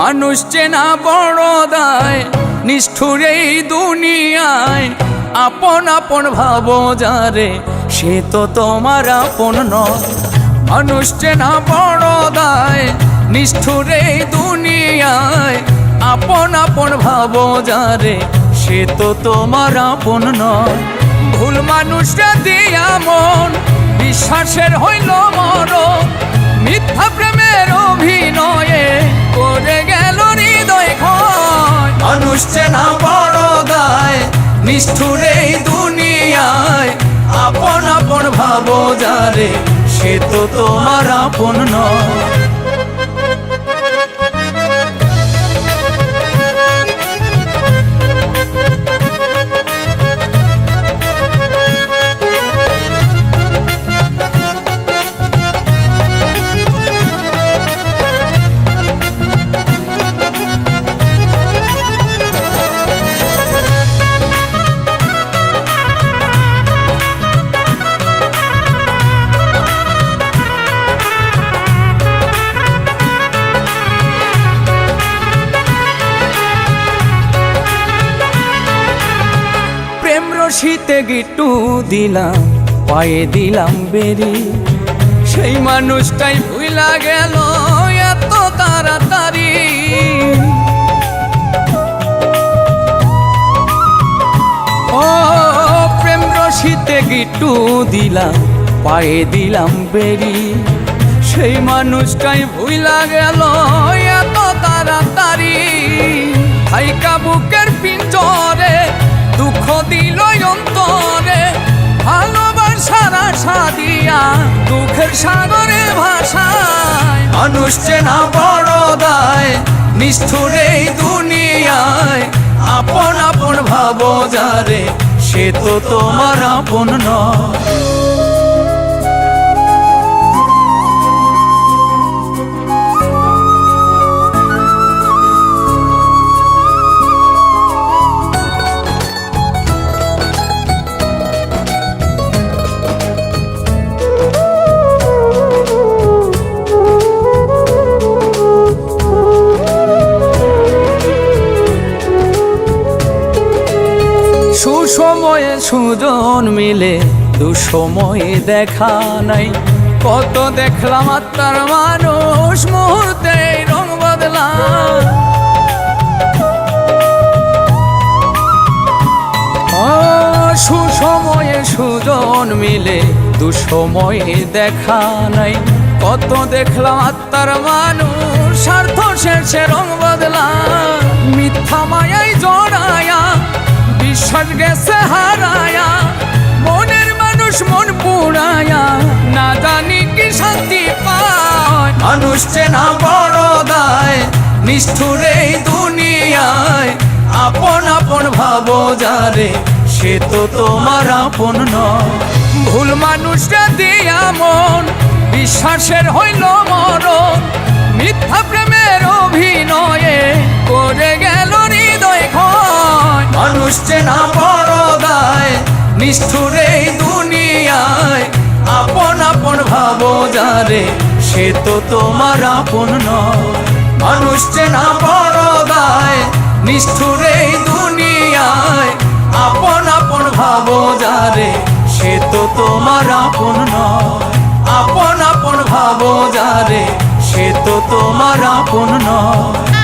মানুষ চেনা বড় দায়, নিষ্ঠুর এই দুনিয়ায়। আপন আপন ভাবো যারে, সে তো তোমার আপন নয়। মানুষ চেনা বড় দায়, নিষ্ঠুর এই দুনিয়ায়। আপন আপন ভাবো যারে, সে তো তোমার আপন নয়। ভুল মানুষরা দিয়া মন, বিশ্বাসের হইল মরণ। মিথ্যা প্রেমের অভিনয়ে করে গেল হৃদয় ক্ষয়। মানুষ চেনা বড় দায়, নিষ্ঠুর এই দুনিয়ায়। আপন আপন ভাবো যারে, সে তো তোমার আপন নয়। শীতে গিট্টু দিলাম, পায়ে দিলাম বেরি। সেই মানুষটাই ভুইলা গেল এত তাড়াতাড়ি। ও প্রেম রশিতে গিট্টু দিলাম, পায়ে দিলাম বেরি। সেই মানুষটাই ভুইলা গেল এত তাড়াতাড়ি। হাইকা বুকের পিঞ্জরে দুঃখ দিল অন্তরে। ভালোবাসার আশা দিয়া দুঃখের সাগরে ভাষায়। মানুষ চেনা বড় দায়, নিষ্ঠুর এই দুনিয়ায়। আপন আপন ভাবো যারে, সে তো তোমার আপন নয়। সুসময়ে সুজন মিলে, দুসময়ে দেখা নাই। কত দেখলাম আত্মার মানুষ, মুহূর্তে রং বদলা। সুসময়ে সুজন মিলে, দুসময়ে দেখা নাই। কত দেখলাম আত্মার মানুষ, স্বার্থ শেষে রং বদলা। মিথ্যা মায়ায় জড়ায়া, বিশ্বাস গেছে হারায়া। মনের মানুষ মন পুড়ায়া, না জানি কি শান্তি পায়। মানুষ চেনা বড় দায়, নিষ্ঠুর এই দুনিয়ায়। আপন আপন ভাবো যারে, সে তো তোমার আপন নয়। ভুল মানুষরা দিয়া মন, বিশ্বাসের হইল মরণ। মিথ্যা প্রেমের অভিনয়ে করে গেল হৃদয় ক্ষয়। মানুষ চেনা বড় দায়, নিষ্ঠুর এই দুনিয়ায়। আপন আপন ভাবো যারে, সে তো তোমার আপন নয়। মানুষ চেনা বড় দায়, নিষ্ঠুর এই দুনিয়ায়। আপন আপন ভাবো যারে, সে তো তোমার আপন নয়। আপন আপন ভাবো যারে, সে তো তোমার আপন নয়।